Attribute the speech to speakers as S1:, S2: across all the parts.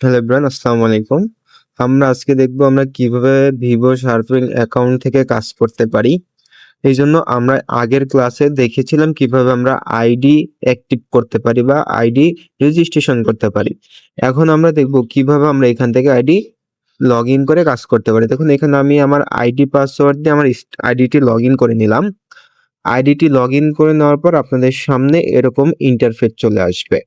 S1: Hello everyone, আসসালামু আলাইকুম। আমরা আজকে দেখব আমরা কিভাবে ভিভো শার্পিং অ্যাকাউন্ট থেকে কাজ করতে পারি। এইজন্য আমরা আগের ক্লাসে দেখেছিলাম কিভাবে আমরা আইডি অ্যাক্টিভ করতে পারি বা আইডি রেজিস্ট্রেশন করতে পারি। এখন আমরা দেখব কিভাবে আমরা এখান থেকে আইডি লগইন করে কাজ করতে পারি। দেখুন এখানে আমি আমার আইডি পাসওয়ার্ড দিয়ে আমার আইডিটি লগইন করে নিলাম। আইডিটি লগইন করে নেওয়ার পর আপনাদের সামনে এরকম ইন্টারফেস চলে আসবে।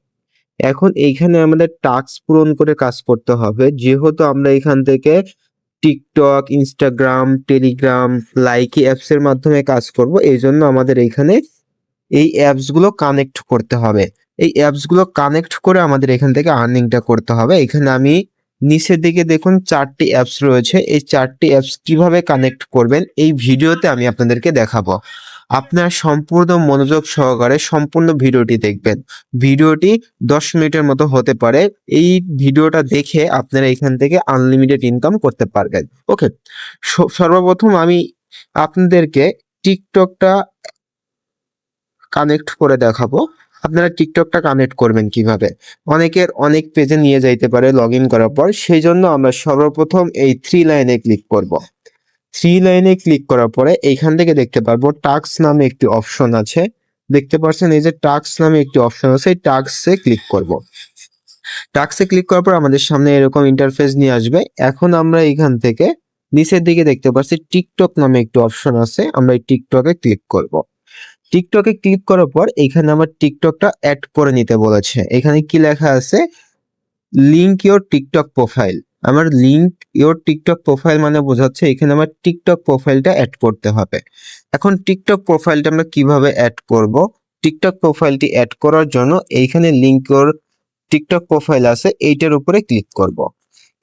S1: এখন এইখানে আমাদের টাস্ক পূরণ করে কাজ করতে হবে। যেহেতু আমরা এখান থেকে TikTok, Instagram, Telegram, Likee apps এর মাধ্যমে কাজ করব। এইজন্য আমাদের এইখানে এই অ্যাপস গুলো কানেক্ট করতে হবে। এই অ্যাপস গুলো কানেক্ট করে আমাদের এখান থেকে আর্নিংটা করতে হবে। এখানে আমি নিচের দিকে দেখুন 4টি অ্যাপস রয়েছে। এই 4টি অ্যাপস কিভাবে কানেক্ট করবেন এই ভিডিওতে আমি আপনাদেরকে দেখাবো। আপনারা সম্পূর্ণ মনোযোগ সহকারে সম্পূর্ণ ভিডিওটি দেখবেন। ভিডিওটি 10 মিনিটের মতো হতে পারে। এই ভিডিওটা দেখে আপনারা এখান থেকে আনলিমিটেড ইনকাম করতে পারবেন। ওকে, সর্বপ্রথম আমি আপনাদেরকে টিকটকটা কানেক্ট করে দেখাবো। আপনারা টিকটকটা কানেক্ট করবেন কিভাবে। অনেকের অনেক পেজে নিয়ে যাইতে পারে লগ ইন করার পর। সেই জন্য আমরা সর্বপ্রথম এই 3 লাইনে ক্লিক করব। 3 লাইনে ক্লিক করার পরে এইখান থেকে দেখতে পারবো টাস্ক নামে একটি অপশন আছে। দেখতে পাচ্ছেন এই যে টাস্ক নামে একটি অপশন আছে, এই টাস্কে ক্লিক করব। টাস্কে ক্লিক করার পর আমাদের সামনে এরকম ইন্টারফেস নিয়ে আসবে। এখন আমরা এখান থেকে নিচের দিকে দেখতে পাচ্ছি টিকটক নামে একটি অপশন আছে, আমরা এই টিকটকে ক্লিক করব। টিকটকে ক্লিক করার পর এখানে আমার টিকটকটা অ্যাড করে নিতে বলেছে। এখানে কি লেখা আছে, লিংক ইওর টিকটক প্রোফাইল। আমার লিংক ইওর টিকটক প্রোফাইল মানে বোঝাচ্ছে এখানে আমার টিকটক প্রোফাইলটা অ্যাড করতে হবে। এখন টিকটক প্রোফাইলটা আমরা কিভাবে অ্যাড করব? টিকটক প্রোফাইলটি অ্যাড করার জন্য এইখানে লিংক ইওর টিকটক প্রোফাইল আছে, এইটার উপরে ক্লিক করব।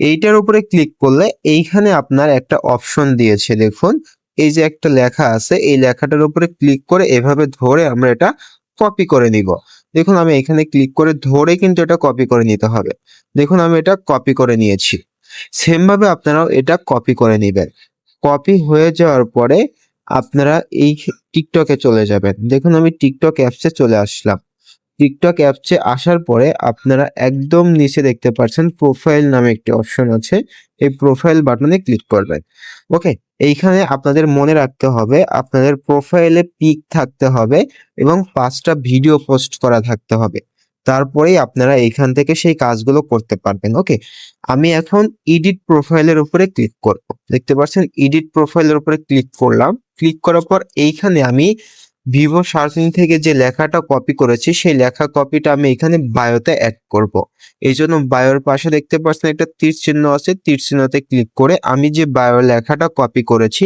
S1: এইটার উপরে ক্লিক করলে এইখানে আপনার একটা অপশন দিয়েছে, দেখুন এই যে একটা লেখা আছে, এই লেখাটার উপরে ক্লিক করে এভাবে ধরে আমরা এটা কপি করে নিব। দেখুন আমি এখানে ক্লিক করে ধরে কিন্তু এটা কপি করে নিতে হবে। দেখুন আমি এটা কপি করে নিয়েছি। সেম ভাবে আপনারাও এটা কপি করে নেবেন। কপি হয়ে যাওয়ার পরে আপনারা এই টিকটকে চলে যাবেন। দেখুন আমি টিকটক অ্যাপসে চলে আসলাম। টিকটক অ্যাপসে আসার পরে আপনারা একদম নিচে দেখতে পাচ্ছেন প্রোফাইল নামে একটি অপশন আছে, এই প্রোফাইল বাটনে ক্লিক করবেন। ওকে, এইখানে আপনাদের মনে রাখতে হবে আপনাদের প্রোফাইলে পিক থাকতে হবে এবং 5টা ভিডিও পোস্ট করা থাকতে হবে। তারপরেই আপনারা এইখান থেকে সেই কাজগুলো করতে পারবেন। ওকে, আমি এখন এডিট প্রোফাইলের উপরে ক্লিক করব। দেখতে পাচ্ছেন এডিট প্রোফাইলের উপরে ক্লিক করলাম। ক্লিক করার পর এইখানে আমি ভিভো সার্চিং থেকে যে লেখাটা কপি করেছি সেই লেখা কপিটা আমি এখানে বায়োতে অ্যাড করব। এই জন্য বায়োর পাশে দেখতে পাচ্ছেন একটা তীর চিহ্ন আছে, তীর চিহ্নতে ক্লিক করে আমি যে বায়ো লেখাটা কপি করেছি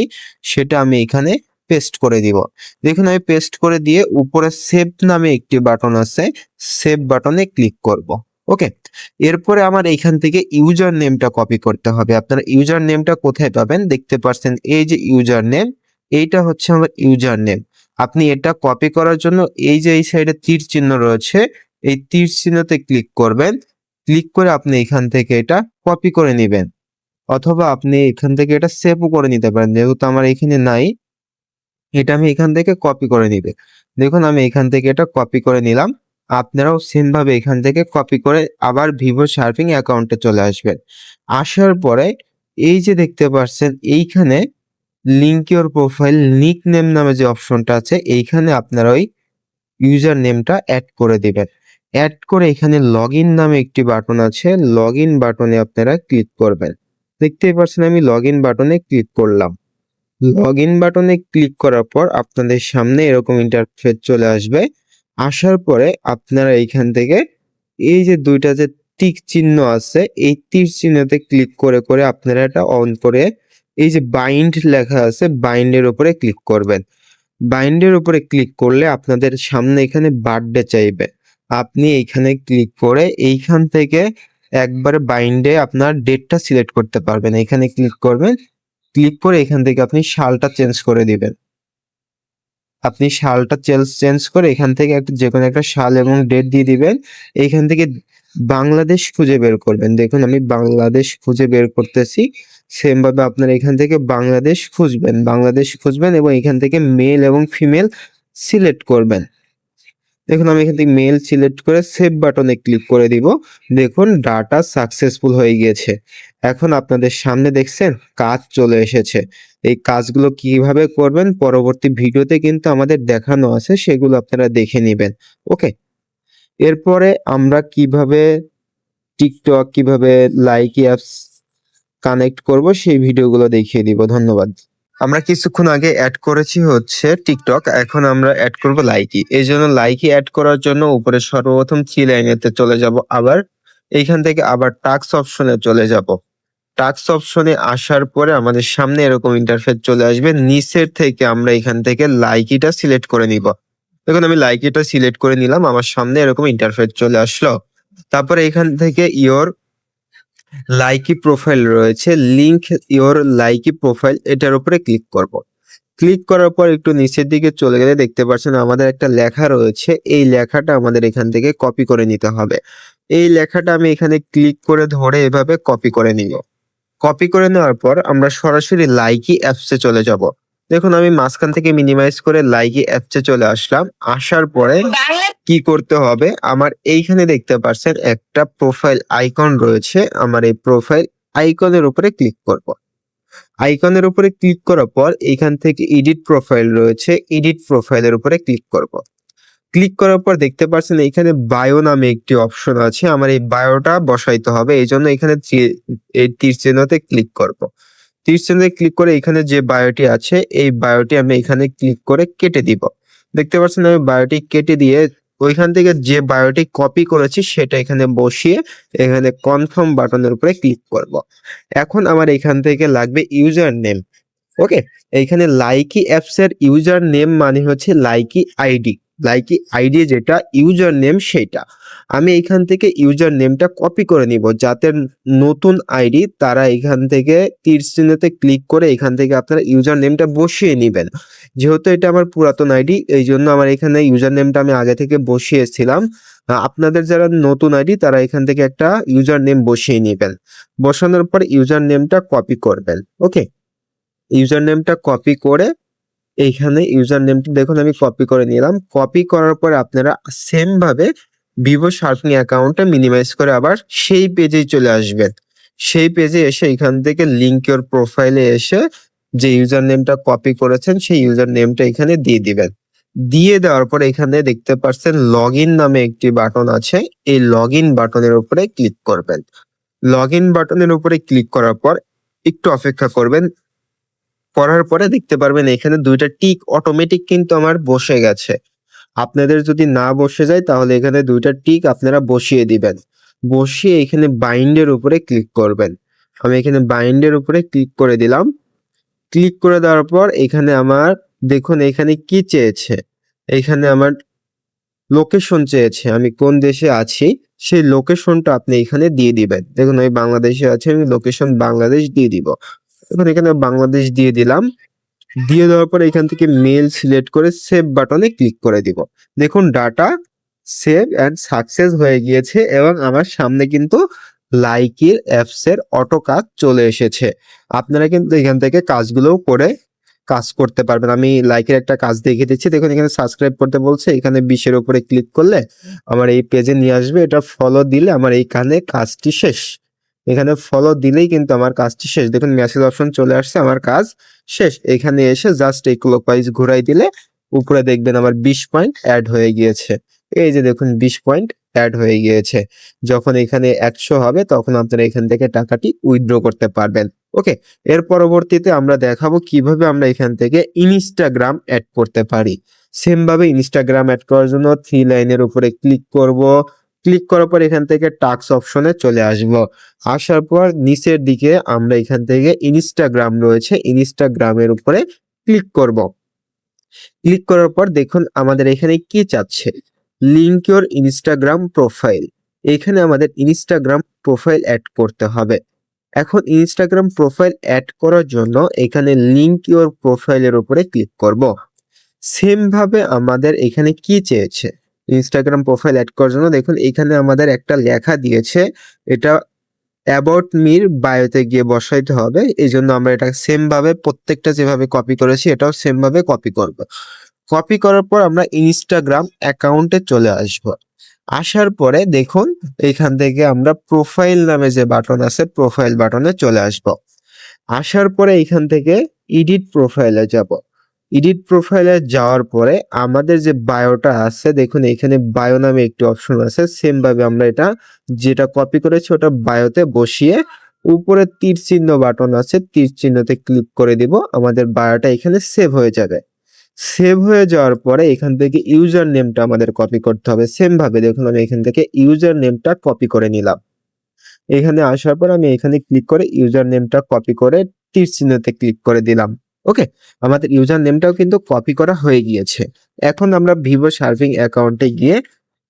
S1: সেটা আমি এখানে পেস্ট করে দিব। দেখুন আমি পেস্ট করে দিয়ে উপরে সেভ নামে একটি বাটন আছে, সেভ বাটনে ক্লিক করব। ওকে, এরপরে আমার এইখান থেকে ইউজার নেমটা কপি করতে হবে। আপনারা ইউজার নেমটা কোথায় পাবেন? দেখতে পাচ্ছেন এই যে ইউজার নেম, এইটা হচ্ছে আমার ইউজার নেম। আপনি এটা কপি করার জন্য এই যে এই সাইডে তীর চিহ্ন রয়েছে, এই তীর চিহ্নতে ক্লিক করবেন। ক্লিক করে আপনি এখান থেকে এটা কপি করে নেবেন, অথবা আপনি এখান থেকে এটা সেভও করে নিতে পারেন। যেহেতু আমার এখানে নাই, এটা আমি এখান থেকে কপি করে নিবে। দেখুন আমি এখান থেকে এটা কপি করে নিলাম। আপনারাও সেম ভাবে এখান থেকে কপি করে আবার ভিভো শার্পিং অ্যাকাউন্টে চলে আসবেন। আসার পরে এই যে দেখতে পাচ্ছেন এইখানে link your profile nick name নামে যে অপশনটা আছে, এইখানে আপনারা ওই ইউজার নেমটা অ্যাড করে দিবেন। অ্যাড করে এখানে লগ ইন নামে একটি বাটন আছে, লগ ইন বাটনে আপনারা ক্লিক করবেন। দেখতেই পাচ্ছেন আমি লগ ইন বাটনে ক্লিক করলাম। লগ ইন বাটনে ক্লিক করার পর আপনাদের সামনে এরকম ইন্টারফেস চলে আসবে। আসার পরে আপনারা এইখান থেকে এই যে দুইটা যে টিক চিহ্ন আছে, এই তীর চিহ্নতে ক্লিক করে করে আপনারা এটা অন করে এই যে বাইন্ড লেখা আছে, বাইন্ডের উপরে ক্লিক করবেন। বাইন্ডের উপরে ক্লিক করলে আপনাদের সামনে এখানে বার্থডে চাইবে। আপনি এইখানে ক্লিক করে এইখান থেকে একবারে বাইন্ডে আপনার ডেটটা সিলেক্ট করতে পারবেন। এখানে ক্লিক করবেন, ক্লিক করে এখান থেকে আপনি সালটা চেঞ্জ করে দিবেন। আপনি সালটা চেঞ্জ করে এখান থেকে একটা যেকোনো একটা সাল এবং ডেট দিয়ে দিবেন। এইখান থেকে বাংলাদেশ খুঁজে বের করবেন। দেখুন আমি বাংলাদেশ খুঁজে বের করতেছি। সেম ভাবে আপনারা এখান থেকে বাংলাদেশ খুঁজবেন এবং এখান থেকে মেল এবং ফিমেল সিলেক্ট করবেন। দেখুন আমি এখান থেকে মেল সিলেক্ট করে সেভ বাটনে ক্লিক করে দিব। দেখুন ডাটা সাকসেসফুল হয়ে গিয়েছে। এখন আপনাদের সামনে দেখছেন কাজ চলে এসেছে। এই কাজগুলো কিভাবে করবেন পরবর্তী ভিডিওতে কিন্তু আমাদের দেখানো আছে, সেগুলো আপনারা দেখে নিবেন। ওকে? এরপরে আমরা কিভাবে টিকটক, কিভাবে লাইকি অ্যাপস কানেক্ট করব সেই ভিডিওগুলো দেখিয়ে দিব। ধন্যবাদ। আমরা কিছুক্ষণ আগে অ্যাড করেছি হচ্ছে টিকটক, এখন আমরা অ্যাড করব লাইকি। এইজন্য লাইকি অ্যাড করার জন্য উপরে সর্বপ্রথম 3 লাইনেতে চলে যাব, আবার এইখান থেকে আবার টাস্ক অপশনে চলে যাব। টাস্ক অপশনে আসার পরে আমাদের সামনে এরকম ইন্টারফেস চলে আসবে। নিচের থেকে আমরা এখান থেকে লাইকিটা সিলেক্ট করে নিব। দেখুন আমি লাইকিটা সিলেক্ট করে নিলাম, আমার সামনে এরকম ইন্টারফেস চলে আসলো। তারপরে এখান থেকে ইওর লাইকি প্রোফাইল রয়েছে, লিংক ইওর লাইকি প্রোফাইল, এটার উপরে ক্লিক করব। ক্লিক করার পর একটু নিচের দিকে চলে গেলে দেখতে পাচ্ছেন আমাদের একটা লেখা রয়েছে। এই লেখাটা আমাদের এখান থেকে কপি করে নিতে হবে। এই লেখাটা আমি এখানে ক্লিক করে ধরে এভাবে কপি করে নিব। কপি করে নেওয়ার পর আমরা সরাসরি লাইকি অ্যাপসে চলে যাব। দেখুন আমি মাঝখান থেকে মিনিমাইজ করে লাইকি অ্যাপসে চলে আসলাম। আসার পরে কি করতে হবে, আমার এইখানে দেখতে পাচ্ছেন একটা প্রোফাইল আইকন রয়েছে। আমার এই প্রোফাইল আইকনের উপরে ক্লিক করব। আইকনের উপরে ক্লিক করার পর এখান থেকে এডিট প্রোফাইল রয়েছে, এডিট প্রোফাইলের উপরে ক্লিক করব। ক্লিক করার পর দেখতে পাচ্ছেন এখানে বায়ো নামে একটি অপশন আছে, আমার এই বায়োটা বসাইতে হবে। এই জন্য এখানে এই তীর চিহ্নতে ক্লিক করব। তীর চিহ্নে ক্লিক করে এখানে যে বায়োটি আছে এই বায়োটি আমি এখানে ক্লিক করে কেটে দিব। দেখতে পাচ্ছেন আমি বায়োটি কেটে দিয়ে ওইখান থেকে যে বায়োটি কপি করেছি সেটা এখানে বসিয়ে এখানে কনফার্ম বাটনের উপরে ক্লিক করব। এখন আমার এখান থেকে লাগবে ইউজার নেম। ওকে, এইখানে লাইকি অ্যাপস এর ইউজার নেম মানে হচ্ছে লাইকি আইডি। লাইকি আইডি যেটা ইউজার নেম সেটা আমি এখান থেকে ইউজার নেমটা কপি করে নিব, যাতে নতুন আইডি তারা এখান থেকে তীর চিহ্নতে ক্লিক করে এখান থেকে আপনারা ইউজার নেমটা বসিয়ে নেবেন। যেহেতু এটা আমার পুরাতন আইডি এই জন্য আমার এখানে ইউজার নেমটা আমি আগে থেকে বসিয়েছিলাম। আপনাদের যারা নতুন আইডি তারা এখান থেকে একটা ইউজার নেম বসিয়ে নেবেন। বসানোর পর ইউজার নেমটা কপি করবেন। ওকে, ইউজার নেমটা কপি করে এইখানে ইউজার নেমটা দেখুন আমি কপি করে নিলাম। কপি করার পর আপনারা সেম ভাবে ভিভো শার্পনি অ্যাকাউন্টটা মিনিমাইজ করে আবার সেই পেজেই চলে আসবেন। সেই পেজে এসে এখান থেকে লিংক ইওর প্রোফাইলে এসে যে ইউজার নেমটা কপি করেছেন সেই ইউজার নেমটা এখানে দিয়ে দিবেন। দিয়ে দেওয়ার পর এখানে দেখতে পাচ্ছেন লগ ইন নামে একটি বাটন আছে, এই লগ ইন বাটনের উপরে ক্লিক করবেন। লগ ইন বাটনের উপরে ক্লিক করার পর একটু অপেক্ষা করবেন। করার পরে দেখতে পারবেন এখানে 2টা টিক অটোমেটিক কিন্তু আমার বসে গেছে। আপনাদের যদি না বসে যায় তাহলে এখানে 2টা টিক আপনারা বসিয়ে দিবেন। বসিয়ে এখানে বাইন্ড এর উপরে ক্লিক করবেন। আমি এখানে বাইন্ড এর উপরে ক্লিক করে দিলাম। ক্লিক করে দেওয়ার পর এখানে আমার দেখুন এখানে কি চেয়েছে, এখানে আমার লোকেশন চেয়েছে, আমি কোন দেশে আছি সেই লোকেশনটা আপনি এখানে দিয়ে দিবেন। দেখুন আমি বাংলাদেশে আছি, আমি লোকেশন বাংলাদেশ দিয়ে দিব। এখন এখানে বাংলাদেশ দিয়ে দিলাম। দিয়ে দেওয়ার পর এখান থেকে মেল সিলেক্ট করে সেভ বাটনে ক্লিক করে দিব। দেখুন ডাটা সেভ এন্ড সাকসেস হয়ে গিয়েছে এবং আমার সামনে কিন্তু লাইকির অ্যাপস এর অটো কাজ চলে এসেছে। আপনারা কিন্তু এখান থেকে কাজগুলোও করে কাজ করতে পারবেন। আমি লাইকের একটা কাজ দেখিয়ে দিচ্ছি। দেখুন এখানে সাবস্ক্রাইব করতে বলছে, এখানে 20-এর উপরে ক্লিক করলে আমার এই পেজে নিয়ে আসবে। এটা ফলো দিলে আমার এইখানে কাজটি শেষ। এখানে ফলো দিলেই কিন্তু আমার কাজটি শেষ। দেখুন মেসেজ অপশন চলে আসছে, আমার কাজ শেষ। এখানে এসে জাস্ট এই ক্লকওয়াইজ ঘুরাই দিলে উপরে দেখবেন আমার 20 পয়েন্ট অ্যাড হয়ে গিয়েছে। এই যে দেখুন 20 পয়েন্ট অ্যাড হয়ে গিয়েছে। যখন এখানে 100 হবে তখন আপনারা এখান থেকে টাকাটি উইথড্র করতে পারবেন। ওকে, এর পরবর্তীতে আমরা দেখাবো কিভাবে আমরা এখান থেকে ইনস্টাগ্রাম অ্যাড করতে পারি। সেম ভাবে ইনস্টাগ্রাম অ্যাড করার জন্য 3 লাইনের উপরে ক্লিক করব। ক্লিক করার পর এখান থেকে টাস্ক অপশনে চলে আসব। আসার পর নিচের দিকে আমরা এখান থেকে ইনস্টাগ্রাম রয়েছে, ইনস্টাগ্রামের উপরে ক্লিক করব। ক্লিক করার পর দেখুন আমাদের এখানে কি চাচ্ছে, লিংক ইওর ইনস্টাগ্রাম প্রোফাইল। এখানে আমাদের ইনস্টাগ্রাম প্রোফাইল অ্যাড করতে হবে। এখন ইনস্টাগ্রাম প্রোফাইল অ্যাড করার জন্য এখানে লিংক ইওর প্রোফাইলের উপরে ক্লিক করব। সেম ভাবে আমাদের এখানে কি চেয়েছে, ইনস্টাগ্রাম প্রোফাইল অ্যাড করার জন্য দেখুন এখানে আমাদের একটা লেখা দিয়েছে, এটা অ্যাবাউট মির বায়োতে গিয়ে বসাইতে হবে। এই জন্য আমরা এটা সেম ভাবে প্রত্যেকটা যেভাবে কপি করেছি এটাও সেম ভাবে কপি করব। কপি করার পর আমরা ইনস্টাগ্রাম অ্যাকাউন্টে চলে আসব। আসার পরে দেখুন এখান থেকে আমরা প্রোফাইল নামে যে বাটন আছে প্রোফাইল বাটনে চলে আসব। আসার পরে এখান থেকে এডিট প্রোফাইলে যাব। এডিট প্রোফাইলে যাওয়ার পরে আমাদের যে বায়োটা আছে দেখুন এখানে বায়ো নামে একটি অপশন আছে, সেম ভাবে আমরা এটা যেটা কপি করেছি ওটা বায়োতে বসিয়ে উপরে তীর চিহ্ন বাটন আছে, তীর চিহ্নতে ক্লিক করে দিব, আমাদের বায়োটা এখানে সেভ হয়ে যাবে। সেভ হয়ে যাওয়ার পরে এখান থেকে ইউজার নেমটা আমাদের কপি করতে হবে। সেম ভাবে দেখুন আমি এখান থেকে ইউজার নেমটা কপি করে নিলাম। এখানে আসার পর আমি এখানে ক্লিক করে ইউজার নেমটা কপি করে তীর চিহ্নতে ক্লিক করে দিলাম। ওকে, আমাদের ইউজার নেমটাও কিন্তু কপি করা হয়ে গিয়েছে। এখন আমরা ভিভো সার্ফিং অ্যাকাউন্টে গিয়ে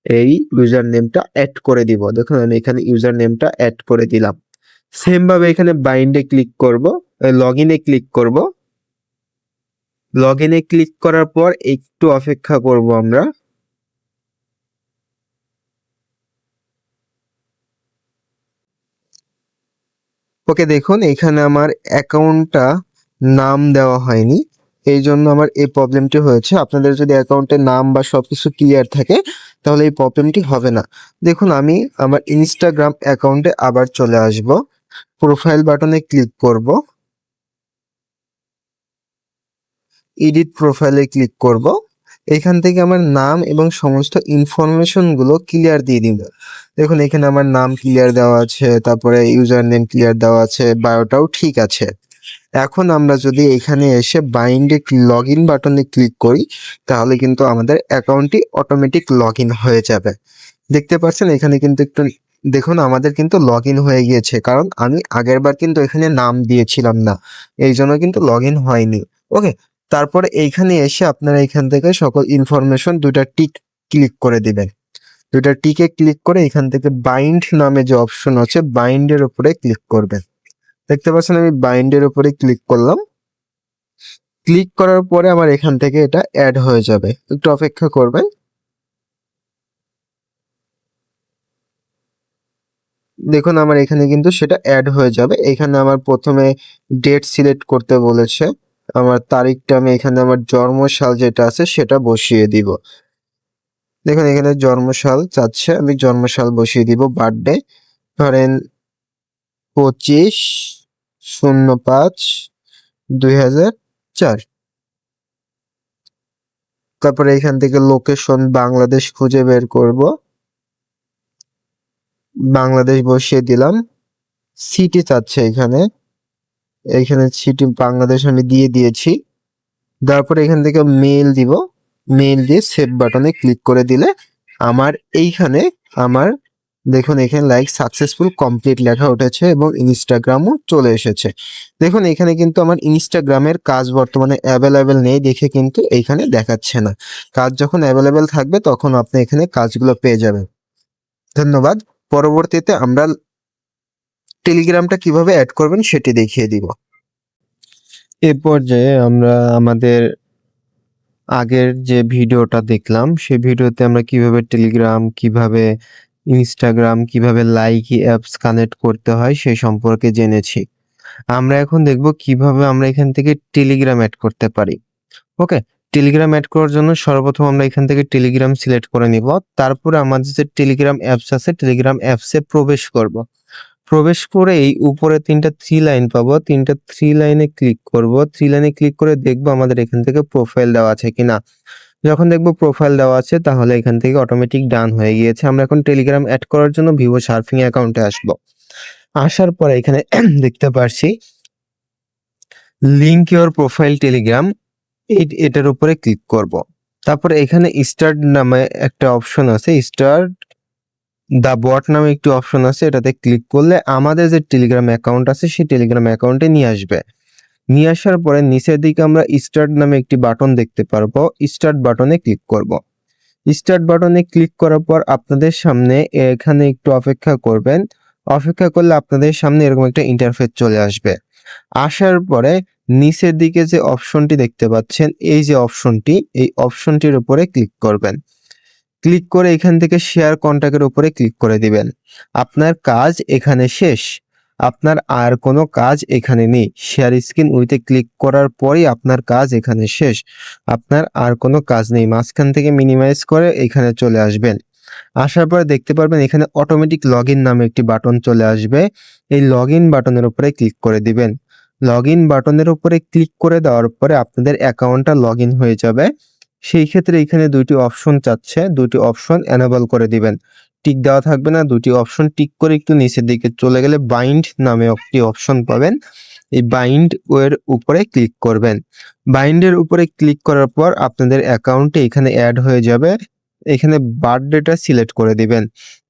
S1: এই ইউজার নেমটা অ্যাড করে দিব। দেখুন আমি এখানে ইউজার নেমটা অ্যাড করে দিলাম। সেম ভাবে এখানে বাইন্ডে ক্লিক করব, লগ ইনে ক্লিক করব। লগ ইনে ক্লিক করার পর একটু অপেক্ষা করব আমরা। ওকে, দেখুন এখানে আমার অ্যাকাউন্টটা নাম দেওয়া হয়নি, এই জন্য আমার এই প্রবলেমটি হয়েছে। আপনাদের যদি অ্যাকাউন্টের নাম বা সবকিছু ক্লিয়ার থাকে তাহলে এই প্রবলেমটি হবে না। দেখুন আমি আমার ইনস্টাগ্রাম অ্যাকাউন্টে আবার চলে আসব, প্রোফাইল বাটনে ক্লিক করব, এডিট প্রোফাইলে ক্লিক করব। এখান থেকে আমার নাম এবং সমস্ত ইনফরমেশন গুলো ক্লিয়ার দিয়ে দিব। দেখুন এখানে আমার নাম ক্লিয়ার দেওয়া আছে, তারপরে ইউজার নেম ক্লিয়ার দেওয়া আছে, বায়োটাও ঠিক আছে। এখন আমরা যদি এখানে এসে বাইন্ডে লগ ইন বাটনে ক্লিক করি তাহলে কিন্তু আমাদের অ্যাকাউন্টটি অটোমেটিক লগ ইন হয়ে যাবে। দেখতে পাচ্ছেন এখানে কিন্তু একটু দেখুন আমাদের কিন্তু লগ ইন হয়ে গিয়েছে, কারণ আমি আগের বার কিন্তু এখানে নাম দিয়েছিলাম না, এই জন্য কিন্তু লগ ইন হয়নি। ওকে, তারপরে এইখানে এসে আপনারা এখান থেকে সকল ইনফরমেশন দুইটা টিক ক্লিক করে দিবেন। দুইটা টিকে ক্লিক করে এখান থেকে বাইন্ড নামে যে অপশন আছে বাইন্ডের উপরে ক্লিক করবেন। দেখতে পাচ্ছেন আমি বাইন্ডের উপরে ক্লিক করলাম। ক্লিক করার পরে আমার এখান থেকে এটা অ্যাড হয়ে যাবে, একটু অপেক্ষা করবেন। দেখুন আমার এখানে কিন্তু সেটা অ্যাড হয়ে যাবে। এখানে আমার প্রথমে ডেট সিলেক্ট করতে বলেছে, আমার তারিখটা আমি এখানে আমার জন্মসাল যেটা আছে সেটা বসিয়ে দিব। দেখুন এখানে জন্মসাল চাচ্ছে, আমি জন্মসাল বসিয়ে দিব। বার্থডে ধরেন 25/05/2004। তারপরে এখান থেকে লোকেশন বাংলাদেশ খুঁজে বের করব, বাংলাদেশ বসিয়ে দিলাম। সিটি চাচ্ছে এখানে, এইখানে সিটি বাংলাদেশ আমি দিয়ে দিয়েছি। তারপরে এখান থেকে মেল দিব, মেল দিয়ে সেভ বাটনে ক্লিক করে দিলে আমার এইখানে আমার দেখুন এখানে লাইক সাকসেসফুল কমপ্লিট লেখা উঠেছে এবং ইনস্টাগ্রামও চলে এসেছে। দেখুন এখানে কিন্তু আমার ইনস্টাগ্রামের কাজ বর্তমানে অ্যাভেলেবেল নেই দেখে কিন্তু এইখানে দেখাচ্ছে না। কাজ যখন অ্যাভেলেবেল থাকবে তখন আপনি এখানে কাজগুলো পেয়ে যাবেন। ধন্যবাদ। পরবর্তীতে আমরা টেলিগ্রামটা কিভাবে অ্যাড করবেন সেটি দেখিয়ে দিব। এ পর্যায়ে আমরা আমাদের আগের যে ভিডিওটা দেখলাম সেই ভিডিওতে আমরা কিভাবে টেলিগ্রাম, কিভাবে ইনস্টাগ্রাম, কিভাবে লাইকি অ্যাপস কানেক্ট করতে হয় সেই সম্পর্কে জেনেছি। আমরা এখন দেখব কিভাবে আমরা এখান থেকে টেলিগ্রাম অ্যাড করতে পারি। ওকে, টেলিগ্রাম অ্যাড করার জন্য সর্বপ্রথম আমরা এখান থেকে টেলিগ্রাম সিলেক্ট করে নিব। তারপরে আমাদের যে টেলিগ্রাম অ্যাপস আছে টেলিগ্রাম অ্যাপসে প্রবেশ করব। প্রবেশ করে এই উপরে তিনটা থ্রি লাইন পাবো, তিনটা থ্রি লাইনে ক্লিক করব। থ্রি লাইনে ক্লিক করে দেখবো আমাদের এখান থেকে প্রোফাইল দেওয়া আছে কিনা। যখন দেখবো প্রোফাইল দেওয়া আছে তাহলে এখান থেকে অটোমেটিক ডান হয়ে গিয়েছে। আমরা এখন টেলিগ্রাম অ্যাড করার জন্য ভিভো সার্ফিং অ্যাকাউন্টে আসবো। আসার পরে এখানে দেখতে পারছি লিঙ্ক ইওর প্রোফাইল টেলিগ্রাম, এটার উপরে ক্লিক করব। তারপরে এখানে স্টার্ট নামে একটা অপশন আছে, স্টার্ট দা বট নামে একটি অপশন আছে, এটাতে ক্লিক করলে আমাদের যে টেলিগ্রাম অ্যাকাউন্ট আছে সেই টেলিগ্রাম অ্যাকাউন্টে নিয়ে আসবে। নিয়ে আসার পরে নিচের দিকে আমরা স্টার্ট নামে একটি বাটন দেখতে পারবো, স্টার্ট বাটনে ক্লিক করব। স্টার্ট বাটনে ক্লিক করার পর আপনাদের সামনে এখানে একটু অপেক্ষা করবেন। অপেক্ষা করলে আপনাদের সামনে এরকম একটা ইন্টারফেস চলে আসবে। আসার পরে নিচের দিকে যে অপশনটি দেখতে পাচ্ছেন এই যে অপশনটি, এই অপশনটির উপরে ক্লিক করবেন। ক্লিক করে এখান থেকে শেয়ার কন্টাক্টের উপরে ক্লিক করে দিবেন। আপনার কাজ এখানে শেষ। আপনার আর কোনো কাজ এখানে নেই। শেয়ার স্ক্রিন উইথে ক্লিক করার পরেই আপনার কাজ এখানে শেষ। আপনার আর কোনো কাজ নেই। মাঝখান থেকে মিনিমাইজ করে এখানে চলে আসবেন। আসার পরে দেখতে পারবেন এখানে অটোমেটিক লগইন নামে একটি বাটন চলে আসবে। এই লগইন বাটনের উপরে ক্লিক করে দিবেন। লগইন বাটনের উপরে ক্লিক করে দেওয়ার পরে আপনাদের অ্যাকাউন্টটা লগইন হয়ে যাবে। সেই ক্ষেত্রে এখানে ২ টি অপশন চাচ্ছে, ২ টি অপশন এনেবল করে দিবেন। টিক দেওয়া থাকবে না, ২ টি অপশন টিক করে একটু নিচের দিকে চলে গেলে বাইন্ড নামে একটি অপশন পাবেন। এই বাইন্ড এর উপরে ক্লিক করবেন। বাইন্ডের উপরে ক্লিক করার পর আপনাদের অ্যাকাউন্টে এখানে এড হয়ে যাবে। এখানে বার্থডেটা সিলেক্ট করে দিবেন।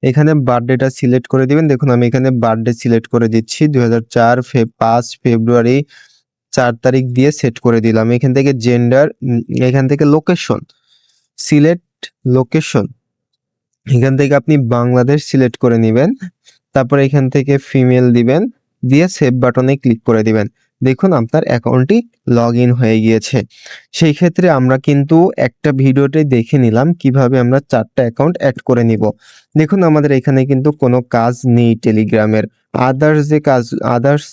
S1: এখানে বার্থডেটা সিলেক্ট করে দিবেন। দেখুন আমি এখানে বার্থডে সিলেক্ট করে দিচ্ছি। ২০০৪ ৫ ফেব্রুয়ারি ৪ তারিখ দিয়ে সেট করে দিলাম। এখান থেকে জেন্ডার, এখান থেকে লোকেশন, সিলেক্ট লোকেশন। এখান থেকে আপনি বাংলাদেশ সিলেক্ট করে নিবেন। তারপর এখান থেকে ফিমেল দিবেন, দিয়ে সেভ বাটনে ক্লিক করে দিবেন। দেখুন আপনার অ্যাকাউন্টটি লগইন হয়ে গিয়েছে। সেই ক্ষেত্রে আমরা কিন্তু একটা ভিডিওতে দেখে নিলাম কিভাবে আমরা ৪ টা অ্যাকাউন্ট এড করে নিব। দেখুন আমাদের এখানে কিন্তু কোনো কাজ নেই টেলিগ্রামের। আদার্স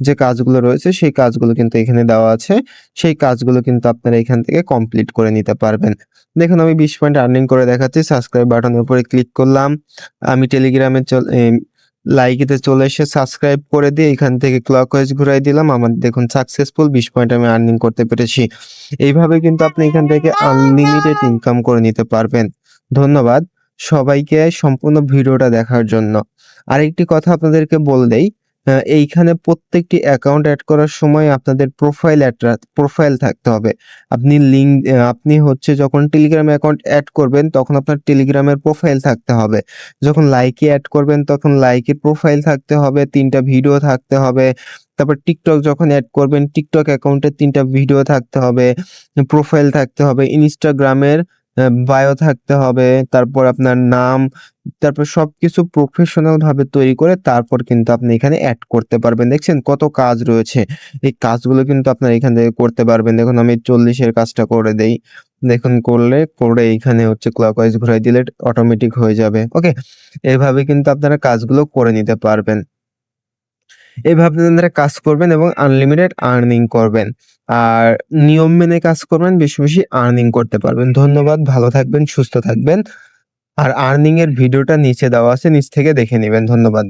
S1: যে কাজগুলো রয়েছে সেই কাজগুলো কিন্তু এখানে দেওয়া আছে। সেই কাজগুলো কিন্তু আপনারা এখান থেকে কমপ্লিট করে নিতে পারবেন। দেখুন আমি 20 পয়েন্ট আর্নিং করে দেখাচ্ছি। সাবস্ক্রাইব বাটনের উপরে ক্লিক করলাম। আমি টেলিগ্রামে লাইকিতে চলে এসে সাবস্ক্রাইব করে দিয়ে এখান থেকে ক্লকওয়াইজ ঘুরাই দিলাম। আমার দেখুন সাকসেসফুল 20 পয়েন্ট আমি আর্নিং করতে পেরেছি। এইভাবে কিন্তু আপনি এখান থেকে আনলিমিটেড ইনকাম করে নিতে পারবেন। ধন্যবাদ সবাইকে সম্পূর্ণ ভিডিওটা দেখার জন্য। আরেকটি কথা আপনাদেরকে বলে দেই, এইখানে প্রত্যেকটি অ্যাকাউন্ট এড করার সময় আপনাদের প্রোফাইল থাকতে হবে। আপনি হচ্ছে যখন টেলিগ্রাম অ্যাকাউন্ট এড করবেন তখন আপনার টেলিগ্রামের প্রোফাইল থাকতে হবে। যখন লাইকে এড করবেন তখন লাইকের প্রোফাইল থাকতে হবে, ৩ টা ভিডিও থাকতে হবে। তারপর টিকটক যখন এড করবেন টিকটক অ্যাকাউন্টে ৩ টা ভিডিও থাকতে হবে, প্রোফাইল থাকতে হবে, ইনস্টাগ্রামের বায়ো থাকতে হবে, তারপর আপনার নাম, তারপর সবকিছু প্রফেশনাল ভাবে তৈরি করে তারপর কিন্তু আপনি এখানে এড করতে পারবেন। দেখছেন কত কাজ রয়েছে। এই কাজগুলো কিন্তু আপনারা এখান থেকে করতে পারবেন। দেখুন আমি ৪০ এর কাজটা করে দেই। দেখুন করে এইখানে হচ্ছে ক্লকওয়াইজ ঘুরাই দিলে অটোমেটিক হয়ে যাবে। ওকে? এভাবে কিন্তু আপনারা কাজগুলো করে নিতে পারবেন। এভাবে আপনারা কাজ করবেন এবং আনলিমিটেড আর্নিং করবেন। আর নিয়ম মেনে কাজ করবেন, বেশি, বেশি আর্নিং করতে পারবেন। ধন্যবাদ, ভালো থাকবেন, সুস্থ থাকবেন। আর আর্নিং এর ভিডিওটা নিচে দেওয়া আছে, নিচ থেকে দেখে নিবেন। ধন্যবাদ।